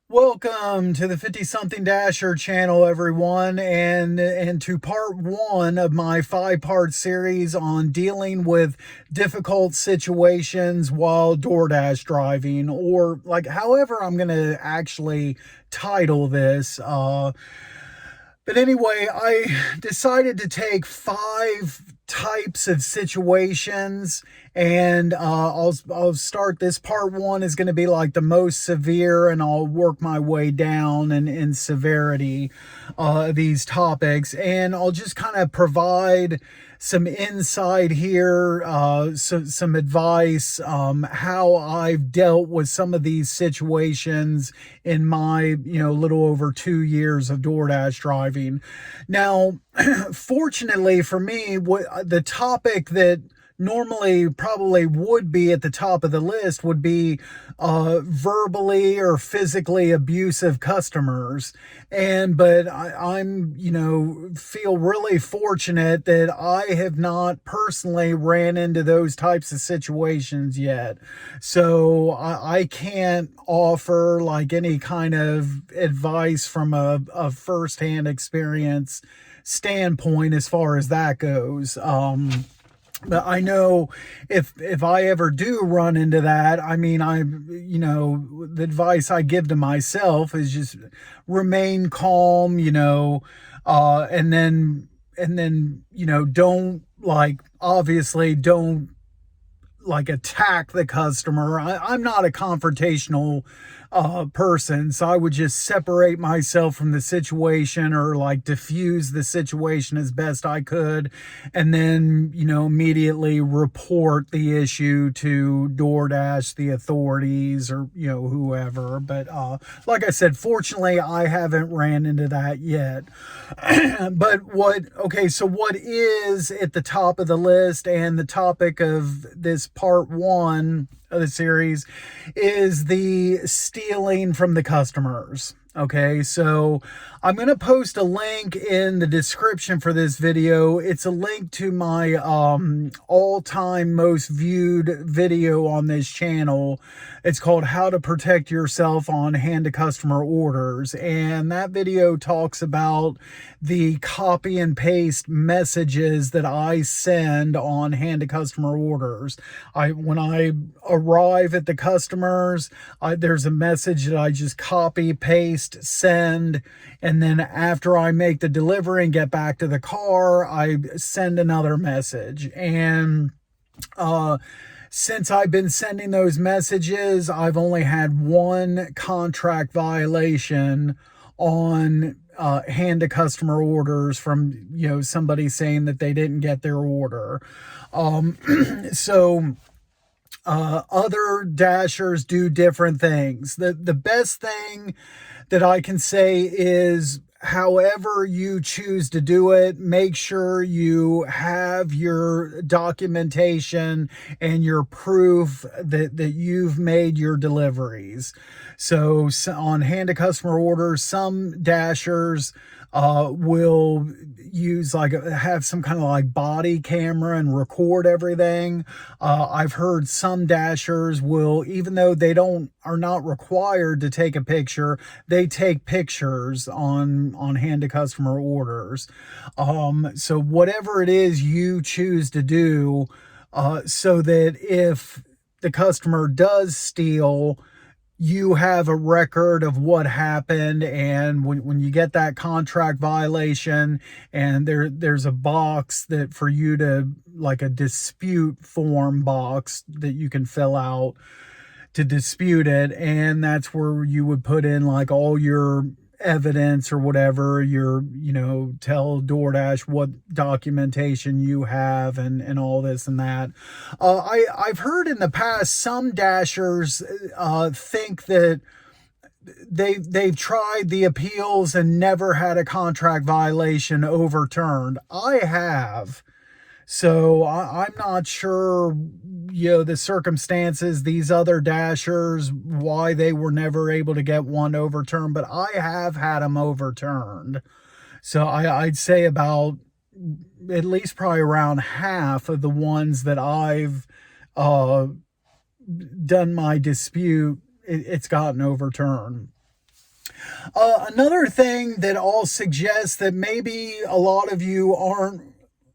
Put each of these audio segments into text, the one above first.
Welcome to the 50 something Dasher channel, everyone, and to part one of my 5-part series on dealing with difficult situations while DoorDash driving, or like however I'm going to actually title this. But anyway, I decided to take 5 types of situations, and I'll start. This part one is going to be like the most severe, and I'll work my way down in severity these topics, and I'll just kind of provide some insight here, some advice, how I've dealt with some of these situations in my, little over 2 years of DoorDash driving. Now, fortunately for me, the topic that normally probably would be at the top of the list would be verbally or physically abusive customers. But I'm, feel really fortunate that I have not personally ran into those types of situations yet. So I can't offer like any kind of advice from a firsthand experience standpoint as far as that goes. But I know if I ever do run into that, I mean, the advice I give to myself is just remain calm, and then, don't like, obviously don't like attack the customer. I'm not a confrontational person, so I would just separate myself from the situation, or like diffuse the situation as best I could, and then immediately report the issue to DoorDash, the authorities, or whoever. But like I said, fortunately I haven't ran into that yet. So what is at the top of the list, and the topic of this part one of the series, is the stealing from the customers. Okay, so I'm going to post a link in the description for this video. It's a link to my all-time most viewed video on this channel. It's called How to Protect Yourself on Hand-to-Customer Orders. And that video talks about the copy and paste messages that I send on hand-to-customer orders. When I arrive at the customers, there's a message that I just copy, paste, send, and then after I make the delivery and get back to the car, I send another message. And since I've been sending those messages, I've only had one contract violation on hand to customer orders from somebody saying that they didn't get their order. So other dashers do different things. The best thing that I can say is, however you choose to do it, make sure you have your documentation and your proof that you've made your deliveries. So on hand to customer orders, some dashers will use have some kind of like body camera and record everything. I've heard some dashers will, even though they are not required to take a picture, they take pictures on hand to customer orders. So whatever it is you choose to do, so that if the customer does steal, you have a record of what happened. And when you get that contract violation, and there's a box that for you to, like a dispute form box that you can fill out to dispute it, and that's where you would put in like all your evidence or whatever, tell DoorDash what documentation you have, and all this and that. I've heard in the past some dashers think that they've tried the appeals and never had a contract violation overturned. I have. So I'm not sure, the circumstances, these other dashers, why they were never able to get one overturned, but I have had them overturned. So I'd say about at least probably around half of the ones that I've done my dispute, it's gotten overturned. Another thing that I'll suggest that maybe a lot of you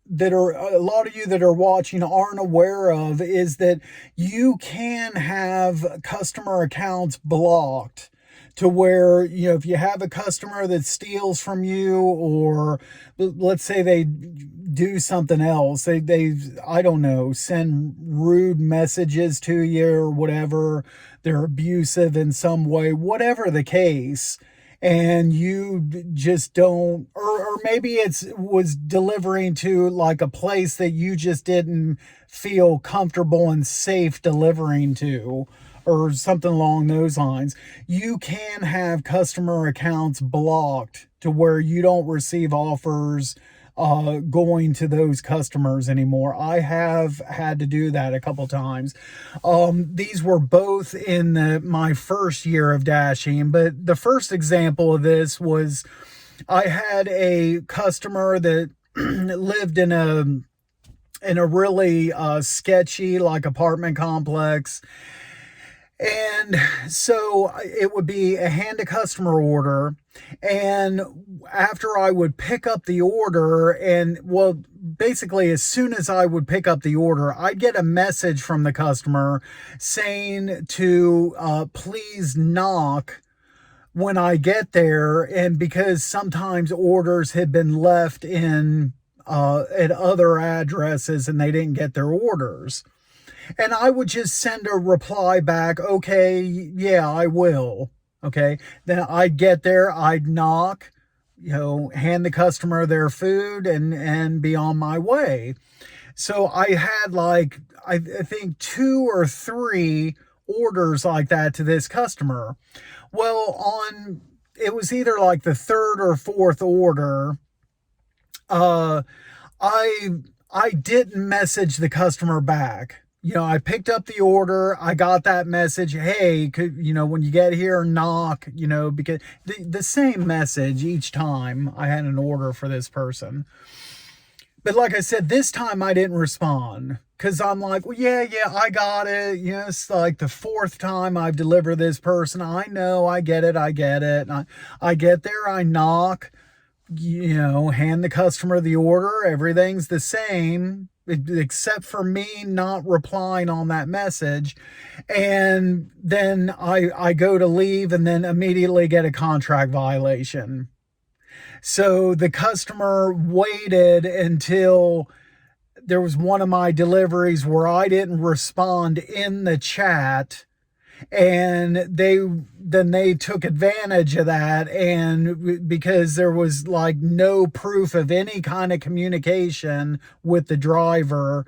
that are watching aren't aware of is that you can have customer accounts blocked to where, if you have a customer that steals from you, or let's say they do something else, they I don't know, send rude messages to you or whatever, they're abusive in some way, whatever the case, and you just don't, or maybe it's was delivering to like a place that you just didn't feel comfortable and safe delivering to, or something along those lines. You can have customer accounts blocked to where you don't receive offers going to those customers anymore. I have had to do that a couple times. These were both in my first year of dashing, but the first example of this was I had a customer that lived in a really sketchy like apartment complex. And so it would be a hand to customer order. And after I would pick up the order, and well, basically, as soon as I would pick up the order, I'd get a message from the customer saying to please knock when I get there. And because sometimes orders had been left in at other addresses and they didn't get their orders. And I would just send a reply back, okay, yeah, I will. Okay. Then I'd get there, I'd knock, hand the customer their food and be on my way. So I had like, I think 2 or 3 orders like that to this customer. Well, it was either like the third or fourth order, uh, I, I didn't message the customer back. I picked up the order. I got that message. Hey, when you get here, knock, because the same message each time I had an order for this person. But like I said, this time I didn't respond because I'm like, well, yeah, I got it. It's like the fourth time I've delivered this person. I know, I get it. And I get there, I knock, hand the customer the order. Everything's the same except for me not replying on that message. And then I go to leave and then immediately get a contract violation. So the customer waited until there was one of my deliveries where I didn't respond in the chat, and they took advantage of that, and because there was like no proof of any kind of communication with the driver,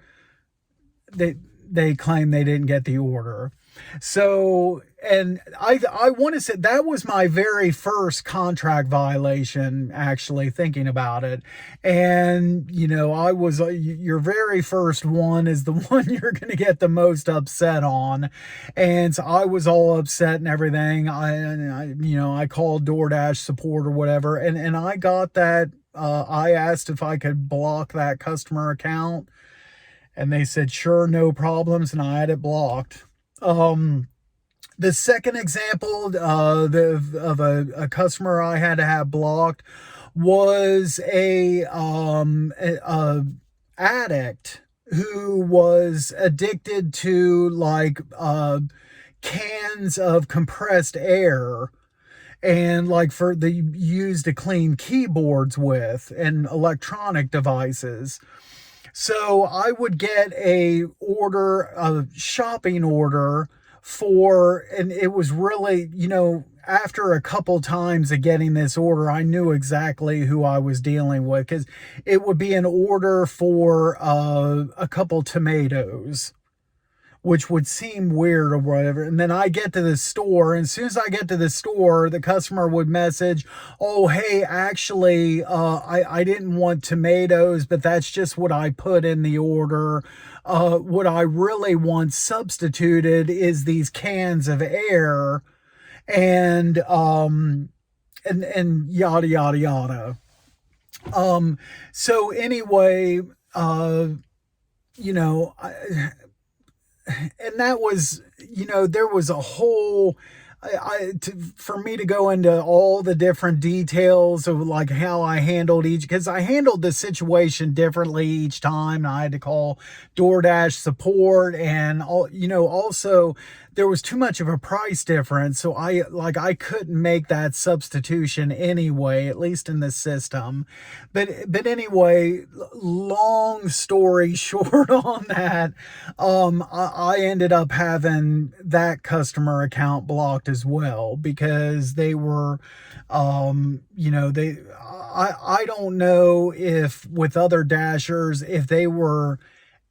they claimed they didn't get the order. So, and I want to say that was my very first contract violation, actually, thinking about it. And, I was, your very first one is the one you're going to get the most upset on. And so I was all upset and everything. I called DoorDash support or whatever. And I got that. I asked if I could block that customer account, and they said, sure, no problems. And I had it blocked. The second example of a customer I had to have blocked was a addict who was addicted to like cans of compressed air, and like for the used to clean keyboards with and electronic devices. So I would get a shopping order and it was really, after a couple times of getting this order, I knew exactly who I was dealing with, because it would be an order for a couple tomatoes, which would seem weird or whatever. And then I get to the store, and as soon as I get to the store, the customer would message, oh, hey, actually, I didn't want tomatoes, but that's just what I put in the order. What I really want substituted is these cans of air, and yada, yada, yada. So anyway, and that was, there was a whole for me to go into all the different details of like how I handled each, because I handled the situation differently each time. I had to call DoorDash support, and all, also there was too much of a price difference. So I couldn't make that substitution anyway, at least in the system. But anyway, long story short on that, I ended up having that customer account blocked as well, because they were, I don't know if with other Dashers, if they were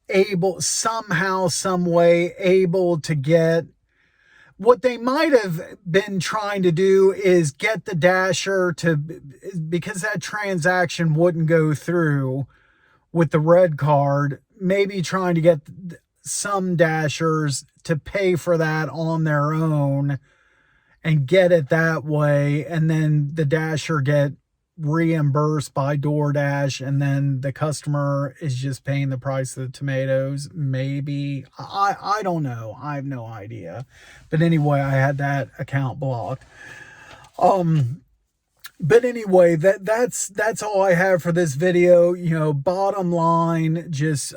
able somehow, some way able to get, what they might have been trying to do is get the Dasher to, because that transaction wouldn't go through with the red card, maybe trying to get some Dashers to pay for that on their own and get it that way, and then the Dasher get reimbursed by DoorDash, and then the customer is just paying the price of the tomatoes. Maybe, I don't know, I have no idea. But anyway, I had that account blocked. But anyway, that's all I have for this video. Bottom line, just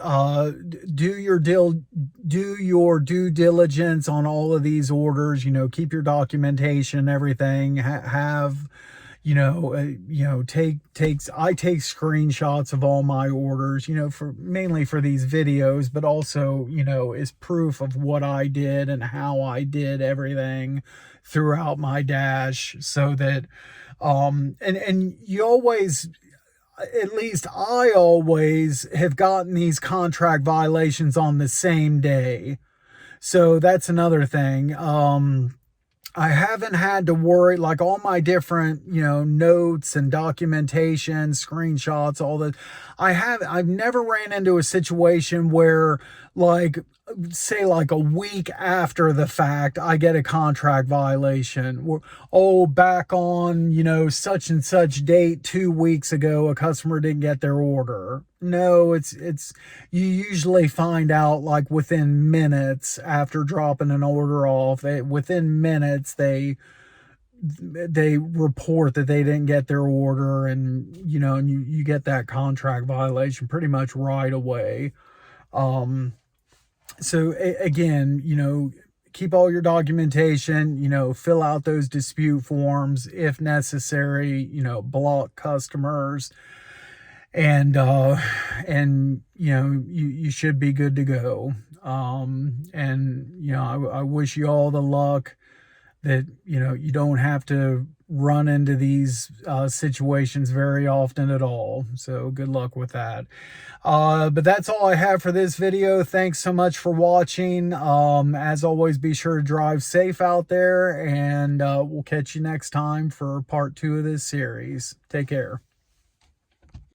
do your due diligence on all of these orders. Keep your documentation, everything. Have I take screenshots of all my orders, for mainly for these videos, but also, is proof of what I did and how I did everything throughout my Dash, so that, and you always, at least I always have gotten these contract violations on the same day. So that's another thing. I haven't had to worry, like all my different, notes and documentation, screenshots, all that. I've never ran into a situation where, like, say like a week after the fact, I get a contract violation. Back on, such and such date 2 weeks ago, a customer didn't get their order. No, it's you usually find out like within minutes after dropping an order off. Within minutes they report that they didn't get their order, and and you get that contract violation pretty much right away. So again, keep all your documentation, fill out those dispute forms if necessary, block customers, and you should be good to go. I wish you all the luck, that you don't have to run into these situations very often at all. So good luck with that. But that's all I have for this video. Thanks so much for watching. As always, be sure to drive safe out there, and we'll catch you next time for part 2 of this series. Take care.